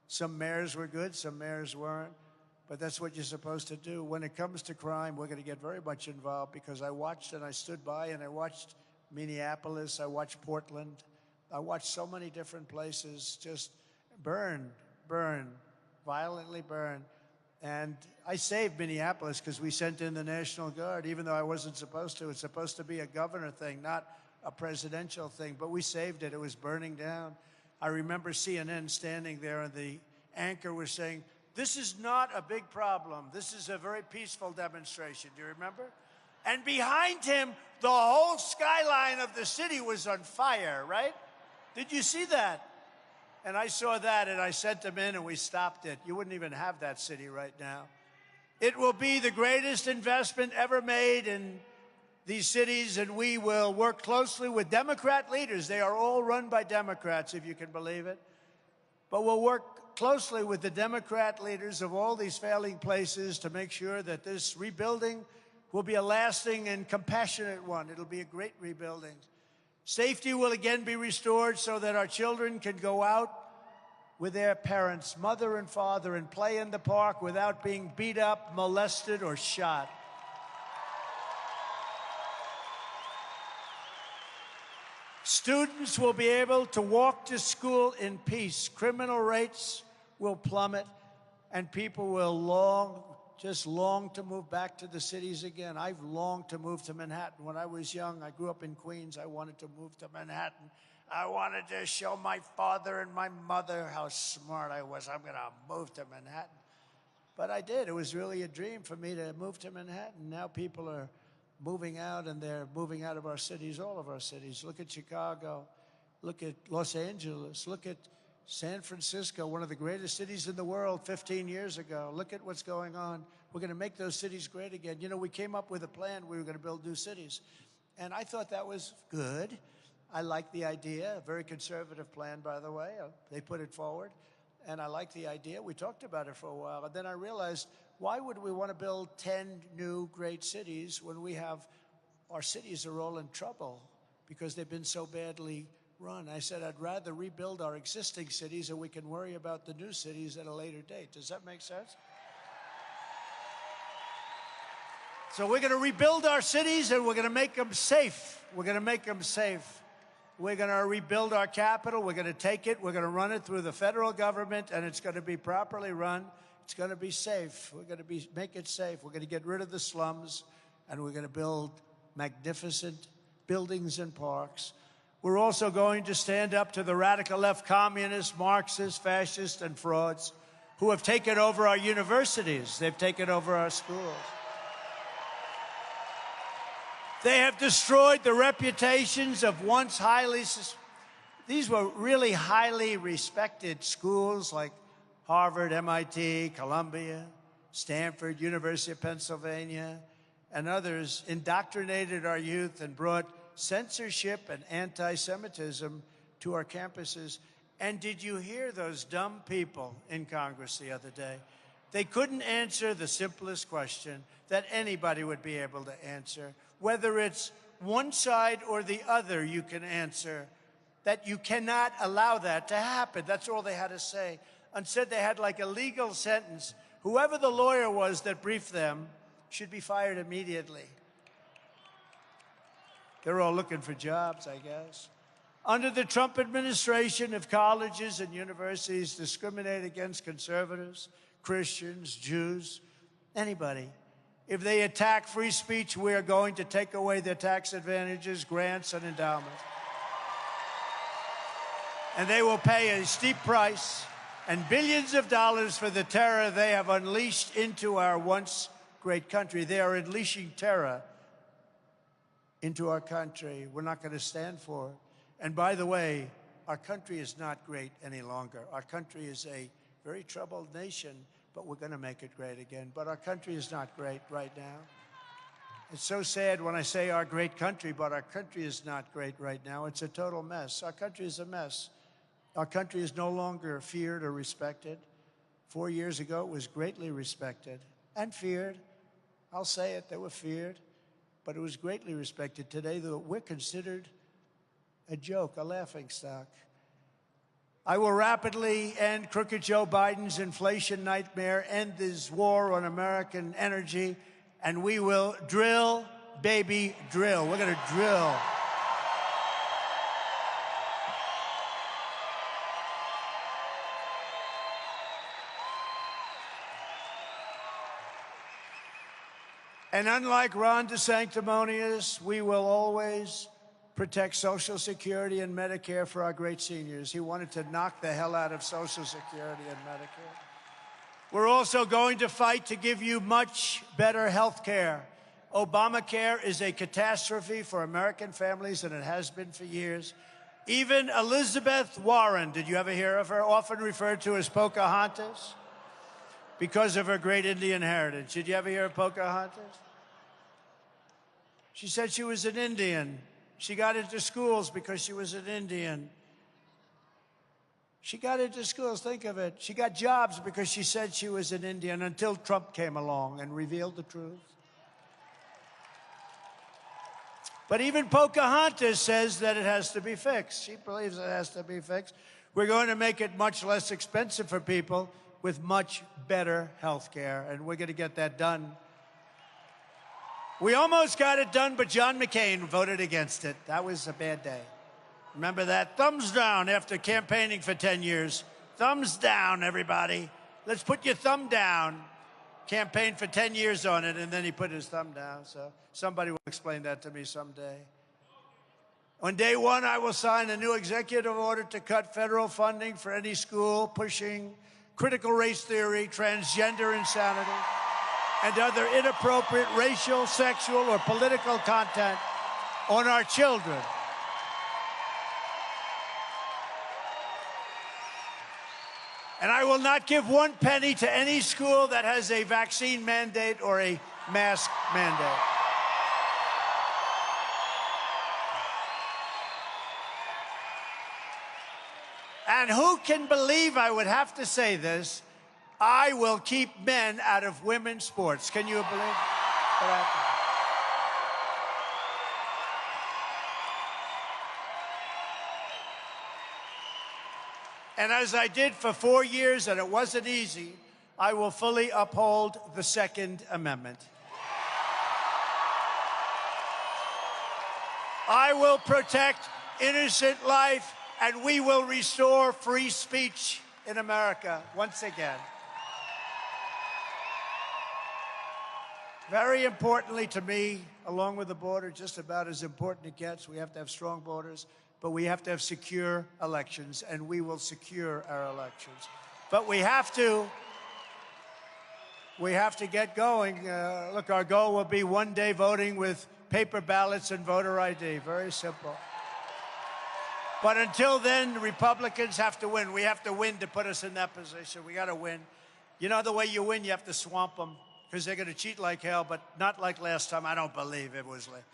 Some mayors were good. Some mayors weren't. But that's what you're supposed to do. When it comes to crime, we're going to get very much involved because I watched and I stood by and I watched Minneapolis, I watched Portland, I watched so many different places just burn, violently burn. And I saved Minneapolis because we sent in the National Guard, even though I wasn't supposed to. It's supposed to be a governor thing, not a presidential thing. But we saved it. It was burning down. I remember CNN standing there and the anchor was saying, "This is not a big problem. This is a very peaceful demonstration." Do you remember? And behind him, the whole skyline of the city was on fire, right? Did you see that? And I saw that, and I sent them in, and we stopped it. You wouldn't even have that city right now. It will be the greatest investment ever made in these cities, and we will work closely with Democrat leaders. They are all run by Democrats, if you can believe it. But we'll work closely with the Democrat leaders of all these failing places to make sure that this rebuilding will be a lasting and compassionate one. It'll be a great rebuilding. Safety will again be restored so that our children can go out with their parents, mother and father, and play in the park without being beat up, molested, or shot. Students will be able to walk to school in peace. Criminal rates will plummet, and people will just long to move back to the cities again. I've longed to move to Manhattan. When I was young, I grew up in Queens. I wanted to move to Manhattan. I wanted to show my father and my mother how smart I was. I'm going to move to Manhattan. But I did. It was really a dream for me to move to Manhattan. Now people are moving out, and they're moving out of our cities, all of our cities. Look at Chicago. Look at Los Angeles. Look at San Francisco, one of the greatest cities in the world 15 years ago. Look at what's going on. We're going to make those cities great again. You know, we came up with a plan. We were going to build new cities. And I thought that was good. I like the idea. A very conservative plan, by the way. They put it forward. And I like the idea. We talked about it for a while. And then I realized, why would we want to build 10 new great cities when our cities are all in trouble because they've been so badly run? I said, I'd rather rebuild our existing cities and we can worry about the new cities at a later date. Does that make sense? So we're going to rebuild our cities, and we're going to make them safe. We're going to make them safe. We're going to rebuild our capital. We're going to take it. We're going to run it through the federal government, and it's going to be properly run. It's going to be safe. We're going to make it safe. We're going to get rid of the slums, and we're going to build magnificent buildings and parks. We're also going to stand up to the radical left communists, Marxists, fascists, and frauds who have taken over our universities. They've taken over our schools. They have destroyed the reputations of once these were really highly respected schools like Harvard, MIT, Columbia, Stanford, University of Pennsylvania, and others indoctrinated our youth and brought censorship and anti-Semitism to our campuses. And did you hear those dumb people in Congress the other day? They couldn't answer the simplest question that anybody would be able to answer. Whether it's one side or the other, you can answer that you cannot allow that to happen. That's all they had to say. Instead, they had like a legal sentence. Whoever the lawyer was that briefed them should be fired immediately. They're all looking for jobs, I guess. Under the Trump administration, if colleges and universities discriminate against conservatives, Christians, Jews, anybody, if they attack free speech, we are going to take away their tax advantages, grants, and endowments. And they will pay a steep price and billions of dollars for the terror they have unleashed into our once great country. They are unleashing terror into our country. We're not going to stand for it. And by the way, our country is not great any longer. Our country is a very troubled nation, but we're going to make it great again. But our country is not great right now. It's so sad when I say our great country, but our country is not great right now. It's a total mess. Our country is a mess. Our country is no longer feared or respected. 4 years ago, it was greatly respected and feared. I'll say it, they were feared, but it was greatly respected. Today, we're considered a joke, a laughingstock. I will rapidly end crooked Joe Biden's inflation nightmare, end this war on American energy, and we will drill, baby, drill. We're going to drill. And unlike Ron DeSanctimonious, we will always protect Social Security and Medicare for our great seniors. He wanted to knock the hell out of Social Security and Medicare. We're also going to fight to give you much better health care. Obamacare is a catastrophe for American families, and it has been for years. Even Elizabeth Warren, did you ever hear of her? Often referred to as Pocahontas because of her great Indian heritage. Did you ever hear of Pocahontas? She said she was an Indian. She got into schools because she was an Indian. She got into schools, think of it. She got jobs because she said she was an Indian until Trump came along and revealed the truth. But even Pocahontas says that it has to be fixed. She believes it has to be fixed. We're going to make it much less expensive for people with much better health care, and we're going to get that done. We almost got it done, but John McCain voted against it. That was a bad day. Remember that? Thumbs down after campaigning for 10 years. Thumbs down, everybody. Let's put your thumb down. Campaigned for 10 years on it, and then he put his thumb down. So somebody will explain that to me someday. On day one, I will sign a new executive order to cut federal funding for any school pushing critical race theory, transgender insanity, and other inappropriate racial, sexual, or political content on our children. And I will not give 1 penny to any school that has a vaccine mandate or a mask mandate. And who can believe I would have to say this? I will keep men out of women's sports. Can you believe that? And as I did for 4 years, and it wasn't easy, I will fully uphold the Second Amendment. I will protect innocent life, and we will restore free speech in America once again. Very importantly to me, along with the border, just about as important it gets, we have to have strong borders, but we have to have secure elections, and we will secure our elections. But we have to get going. Look, our goal will be one-day voting with paper ballots and voter ID. Very simple. But until then, Republicans have to win. We have to win to put us in that position. We got to win. You know the way you win, you have to swamp them, because they're going to cheat like hell, but not like last time. I don't believe it was like.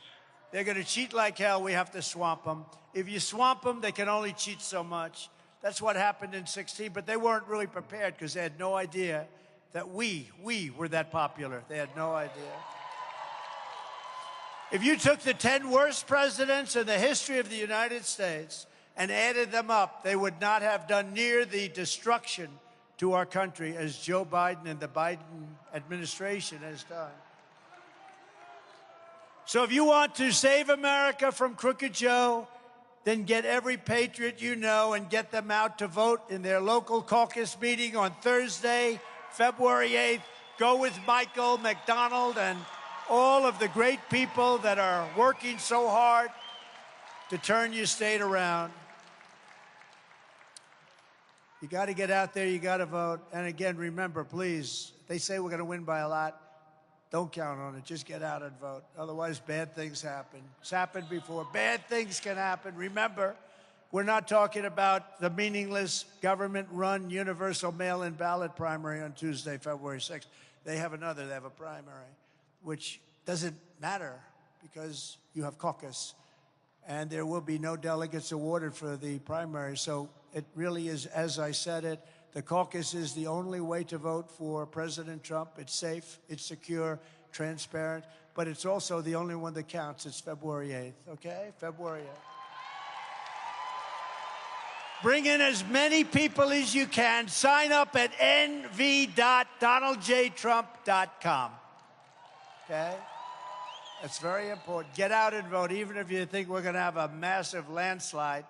They're going to cheat like hell. We have to swamp them. If you swamp them, they can only cheat so much. That's what happened in 2016, but they weren't really prepared because they had no idea that we were that popular. They had no idea. If you took the 10 worst presidents in the history of the United States and added them up, they would not have done near the destruction to our country as Joe Biden and the Biden administration has done. So if you want to save America from Crooked Joe, then get every patriot you know and get them out to vote in their local caucus meeting on Thursday, February 8th. Go with Michael McDonald and all of the great people that are working so hard to turn your state around. You got to get out there. You got to vote. And again, remember, please, they say we're going to win by a lot. Don't count on it. Just get out and vote. Otherwise, bad things happen. It's happened before. Bad things can happen. Remember, we're not talking about the meaningless government-run universal mail-in ballot primary on Tuesday, February 6th. They have another. They have a primary, which doesn't matter because you have caucus. And there will be no delegates awarded for the primary. So it really is, as I said it, the caucus is the only way to vote for President Trump. It's safe, it's secure, transparent, but it's also the only one that counts. It's February 8th, okay? February 8th. Bring in as many people as you can. Sign up at nv.donaldjtrump.com, okay? That's very important. Get out and vote, even if you think we're going to have a massive landslide.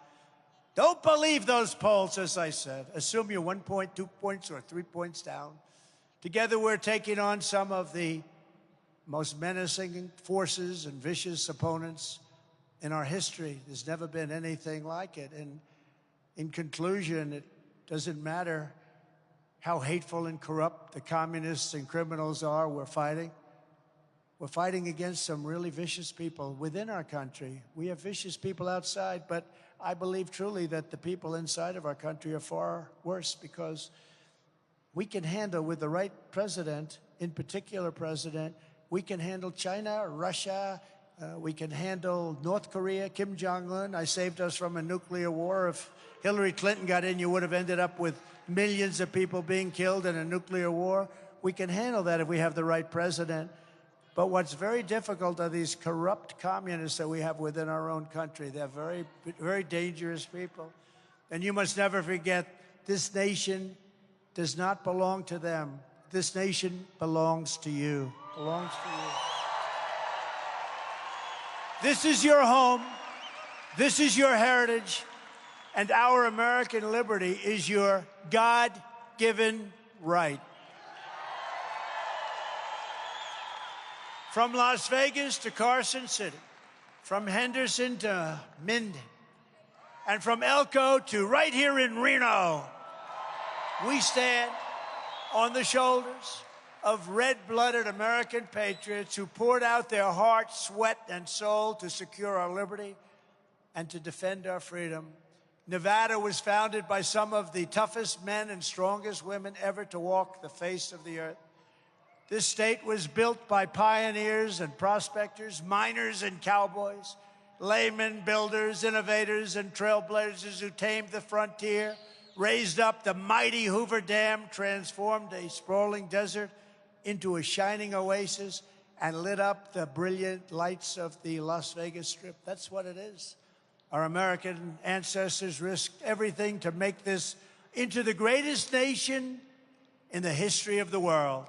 Don't believe those polls, as I said. Assume you're 1 point, 2 points, or 3 points down. Together, we're taking on some of the most menacing forces and vicious opponents in our history. There's never been anything like it. And in conclusion, it doesn't matter how hateful and corrupt the communists and criminals are, we're fighting. We're fighting against some really vicious people within our country. We have vicious people outside, but I believe truly that the people inside of our country are far worse because we can handle, with the right president, in particular president, we can handle China, Russia, We can handle North Korea, Kim Jong-un. I saved us from a nuclear war. If Hillary Clinton got in, you would have ended up with millions of people being killed in a nuclear war. We can handle that if we have the right president. But what's very difficult are these corrupt communists that we have within our own country. They're very, very dangerous people. And you must never forget, this nation does not belong to them. This nation belongs to you. Belongs to you. This is your home. This is your heritage. And our American liberty is your God-given right. From Las Vegas to Carson City, from Henderson to Minden, and from Elko to right here in Reno, we stand on the shoulders of red-blooded American patriots who poured out their heart, sweat, and soul to secure our liberty and to defend our freedom. Nevada was founded by some of the toughest men and strongest women ever to walk the face of the earth. This state was built by pioneers and prospectors, miners and cowboys, laymen, builders, innovators, and trailblazers who tamed the frontier, raised up the mighty Hoover Dam, transformed a sprawling desert into a shining oasis, and lit up the brilliant lights of the Las Vegas Strip. That's what it is. Our American ancestors risked everything to make this into the greatest nation in the history of the world.